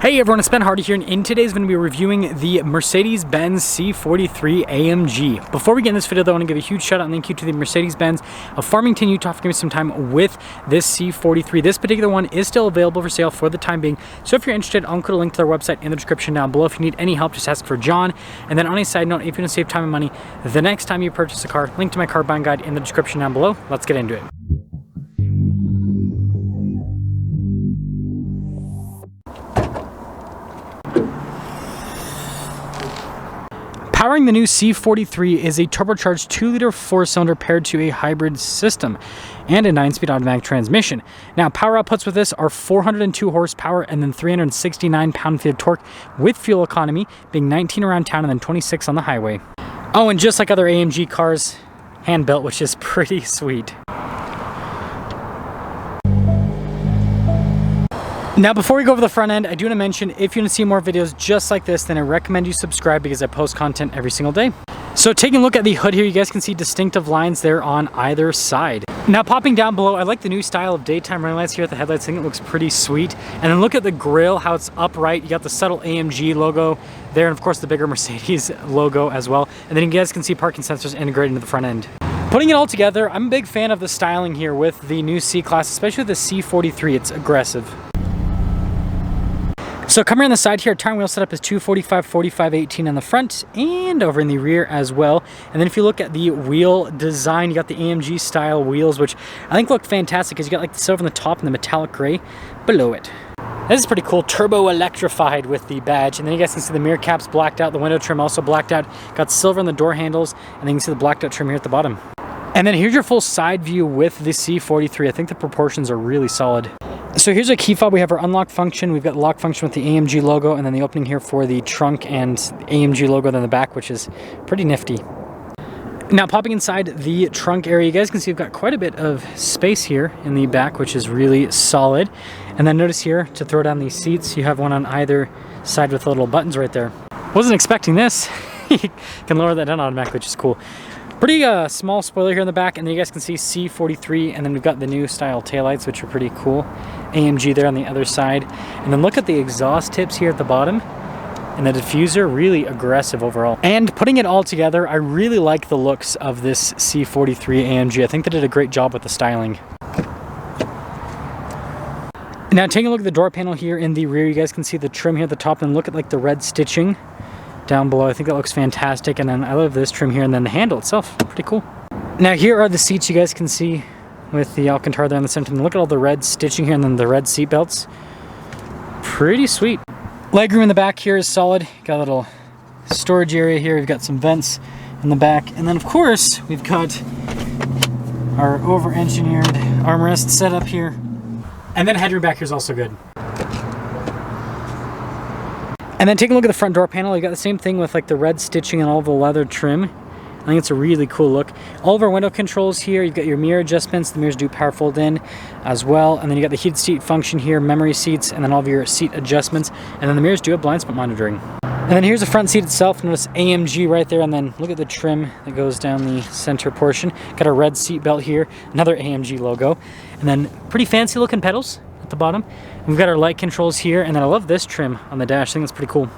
Hey everyone, it's Ben Hardy here, and in today's going to be reviewing the Mercedes-Benz C43 AMG. Before we get in this video though, I want to give a huge shout out and thank you to the Mercedes-Benz of Farmington, Utah for giving me some time with this C43. This particular one is still available for sale for the time being, so if you're interested, I'll include a link to their website in the description down below. If you need any help, just ask for John. And then on a side note, if you want to save time and money the next time you purchase a car, link to my car buying guide in the description down below. Let's get into it. Powering the new C43 is a turbocharged 2-liter 4-cylinder paired to a hybrid system and a 9-speed automatic transmission. Now, power outputs with this are 402 horsepower and then 369 pound-feet of torque, with fuel economy being 19 around town and then 26 on the highway. Oh, and just like other AMG cars, hand-built, which is pretty sweet. Now, before we go over the front end, I do want to mention, if you want to see more videos just like this, then I recommend you subscribe because I post content every single day. So taking a look at the hood here, you guys can see distinctive lines there on either side. Now, popping down below, I like the new style of daytime running lights here at the headlights. I think it looks pretty sweet. And then look at the grille, how it's upright. You got the subtle AMG logo there, and of course the bigger Mercedes logo as well. And then you guys can see parking sensors integrated into the front end. Putting it all together, I'm a big fan of the styling here with the new C-Class, especially with the C43. It's aggressive. So coming on the side here, tire wheel setup is 245, 45, 18 on the front and over in the rear as well. And then if you look at the wheel design, you got the AMG style wheels, which I think look fantastic because you got like the silver on the top and the metallic gray below it. This is pretty cool, turbo electrified with the badge. And then you guys can see the mirror caps blacked out, the window trim also blacked out, got silver on the door handles, and then you can see the blacked out trim here at the bottom. And then here's your full side view with the C43. I think the proportions are really solid. So here's a key fob. We have our unlock function. We've got the lock function with the AMG logo, and then the opening here for the trunk and AMG logo on the back, which is pretty nifty. Now, popping inside the trunk area, you guys can see we've got quite a bit of space here in the back, which is really solid. And then notice here, to throw down these seats, you have one on either side with little buttons right there. Wasn't expecting this. You can lower that down automatically, which is cool. Pretty small spoiler here in the back, and then you guys can see C43, and then we've got the new style taillights, which are pretty cool. AMG there on the other side. And then look at the exhaust tips here at the bottom, and the diffuser, really aggressive overall. And putting it all together, I really like the looks of this C43 AMG. I think they did a great job with the styling. Now, taking a look at the door panel here in the rear, you guys can see the trim here at the top, and look at like the red stitching down below. I think that looks fantastic. And then I love this trim here, and then the handle itself, pretty cool. Now, here are the seats you guys can see with the Alcantara there in the center. And look at all the red stitching here, and then the red seat belts. Pretty sweet. Legroom in the back here is solid. Got a little storage area here. We've got some vents in the back. And then, of course, we've got our over-engineered armrest set up here. And then headroom back here is also good. And then taking a look at the front door panel, you got the same thing with like the red stitching and all the leather trim. I think it's a really cool look. All of our window controls here, you've got your mirror adjustments. The mirrors do power fold in as well. And then you got the heated seat function here, memory seats, and then all of your seat adjustments. And then the mirrors do have blind spot monitoring. And then here's the front seat itself. Notice AMG right there. And then look at the trim that goes down the center portion. Got a red seat belt here, another AMG logo. And then pretty fancy looking pedals at the bottom. We've got our light controls here, and then I love this trim on the dash. I think that's pretty cool.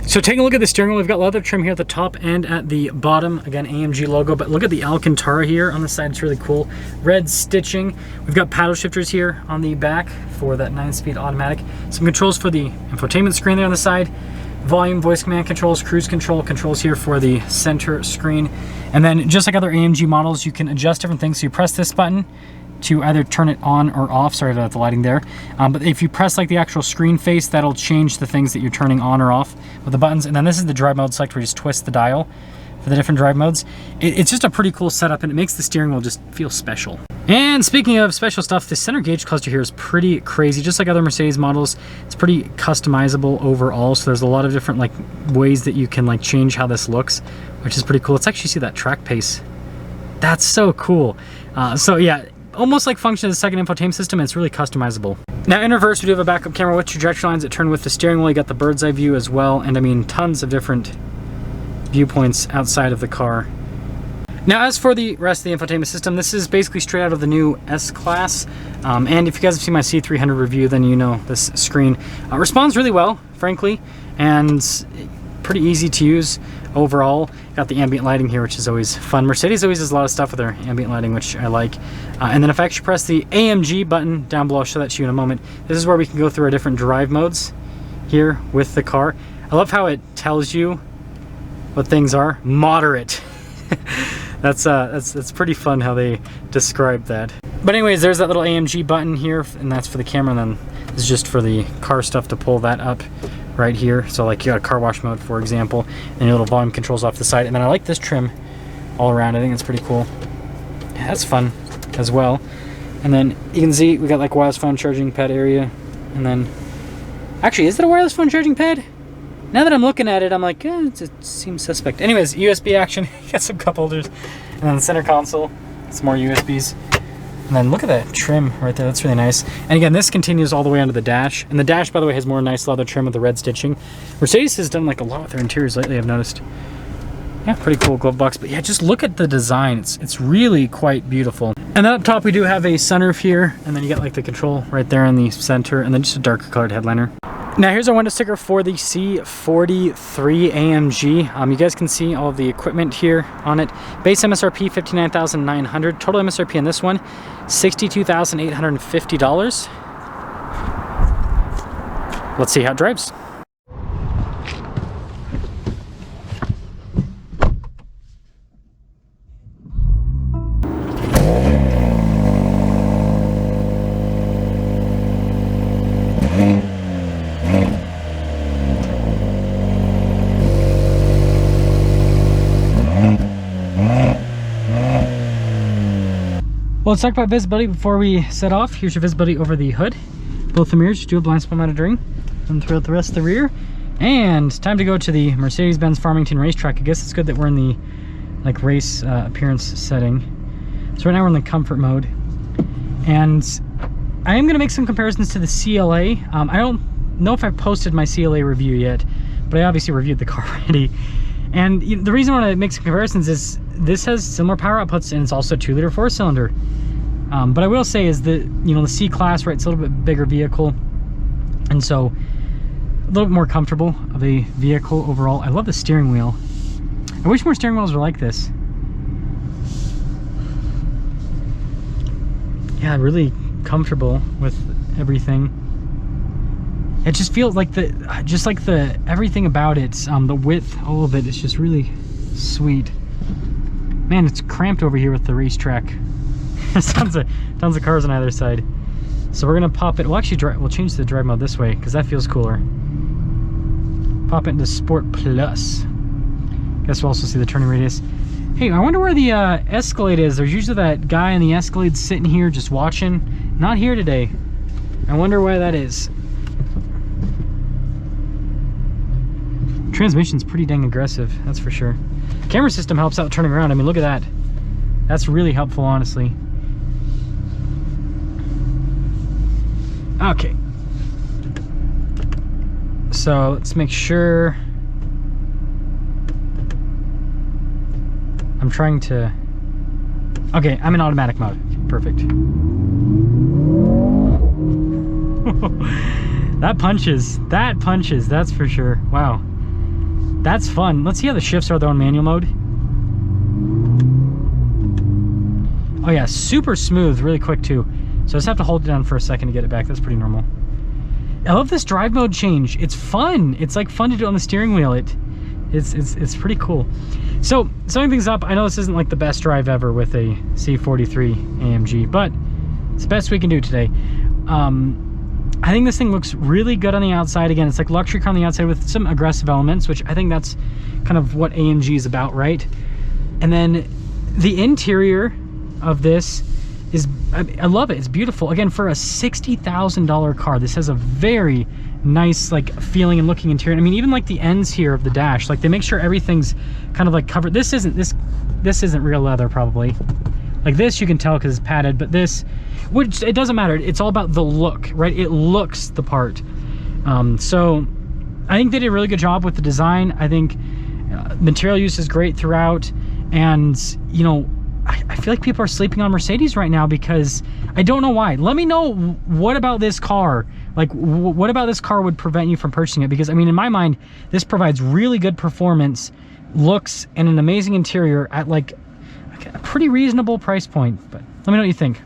So taking a look at the steering wheel, we've got leather trim here at the top and at the bottom. Again, AMG logo, but look at the Alcantara here on the side. It's really cool. Red stitching. We've got paddle shifters here on the back for that 9-speed automatic. Some controls for the infotainment screen there on the side. Volume, voice command controls, cruise control controls here for the center screen. And then just like other AMG models, you can adjust different things. So you press this button to either turn it on or off. Sorry about the lighting there. But if you press like the actual screen face, that'll change the things that you're turning on or off with the buttons. And then this is the drive mode select where you just twist the dial for the different drive modes. It's just a pretty cool setup, and it makes the steering wheel just feel special. And speaking of special stuff, the center gauge cluster here is pretty crazy. Just like other Mercedes models, it's pretty customizable overall. So there's a lot of different like ways that you can like change how this looks, which is pretty cool. Let's actually see that track pace. That's so cool. So yeah, almost like function as a second infotainment system, and it's really customizable. Now in reverse, we do have a backup camera with trajectory lines that turn with the steering wheel. You got the bird's eye view as well, and I mean tons of different viewpoints outside of the car. Now, as for the rest of the infotainment system, this is basically straight out of the new S-Class. And if you guys have seen my C300 review, then you know this screen responds really well, frankly, and pretty easy to use overall. Got the ambient lighting here, which is always fun. Mercedes always does a lot of stuff with their ambient lighting, which I like. And then if I actually press the AMG button down below, I'll show that to you in a moment. This is where we can go through our different drive modes here with the car. I love how it tells you what things are. Moderate. That's pretty fun how they describe that. But anyways, there's that little AMG button here, and that's for the camera, and then this is just for the car stuff to pull that up right here. So like you got a car wash mode, for example, and your little volume controls off the side. And then I like this trim all around. I think it's pretty cool. Yeah, that's fun as well. And then you can see we got like wireless phone charging pad area. And then, actually, is it a wireless phone charging pad? Now that I'm looking at it, I'm like, it seems suspect. Anyways, USB action, got some cup holders. And then the center console, some more USBs. And then look at that trim right there, that's really nice. And again, this continues all the way onto the dash. And the dash, by the way, has more nice leather trim with the red stitching. Mercedes has done like a lot with their interiors lately, I've noticed. Yeah, pretty cool glove box. But yeah, just look at the design. It's really quite beautiful. And then up top, we do have a sunroof here. And then you got like the control right there in the center. And then just a darker colored headliner. Now here's our window sticker for the C43 AMG. You guys can see all of the equipment here on it. Base MSRP $59,900. Total MSRP on this one $62,850. Let's see how it drives. Well, let's talk about visibility before we set off. Here's your visibility over the hood. Both the mirrors do a blind spot monitoring, and throughout the rest of the rear. And time to go to the Mercedes-Benz Farmington racetrack. I guess it's good that we're in the like race appearance setting. So right now we're in the comfort mode, and I am going to make some comparisons to the CLA. I don't know if I've posted my CLA review yet, but I obviously reviewed the car already. And the reason I want to make some comparisons is this has similar power outputs, and it's also a 2-liter 4-cylinder. But I will say is that, the C-Class, right, it's a little bit bigger vehicle, and so a little bit more comfortable of a vehicle overall. I love the steering wheel. I wish more steering wheels were like this. Yeah, really comfortable with everything. It just feels like the everything about it, the width, all of it is just really sweet. Man, it's cramped over here with the racetrack. There's tons of cars on either side. So we're gonna pop it. We'll actually we'll change the drive mode this way because that feels cooler. Pop it into Sport Plus. Guess we'll also see the turning radius. Hey, I wonder where the Escalade is. There's usually that guy in the Escalade sitting here just watching. Not here today. I wonder why that is. Transmission's pretty dang aggressive, that's for sure. Camera system helps out turning around. I mean, look at that. That's really helpful, honestly. Okay. So let's make sure. I'm trying to. Okay, I'm in automatic mode. Perfect. That punches. That punches, that's for sure. Wow. That's fun. Let's see how the shifts are though in manual mode. Oh yeah, super smooth, really quick too. So I just have to hold it down for a second to get it back. That's pretty normal. I love this drive mode change. It's fun. It's like fun to do on the steering wheel. It's pretty cool. So summing things up, I know this isn't like the best drive ever with a C43 AMG, but it's the best we can do today. I think this thing looks really good on the outside. Again, it's like luxury car on the outside with some aggressive elements, which I think that's kind of what AMG is about, right? And then the interior of this is, I love it. It's beautiful. Again, for a $60,000 car, this has a very nice like feeling and looking interior. I mean, even like the ends here of the dash, like they make sure everything's kind of like covered. This isn't real leather probably. Like this you can tell because it's padded, but this, which it doesn't matter. It's all about the look, right? It looks the part. So I think they did a really good job with the design. I think material use is great throughout. And, you know, I feel like people are sleeping on Mercedes right now because I don't know why. Let me know what about this car, like what about this car would prevent you from purchasing it? Because I mean, in my mind, this provides really good performance, looks, and an amazing interior at like a pretty reasonable price point. But let me know what you think.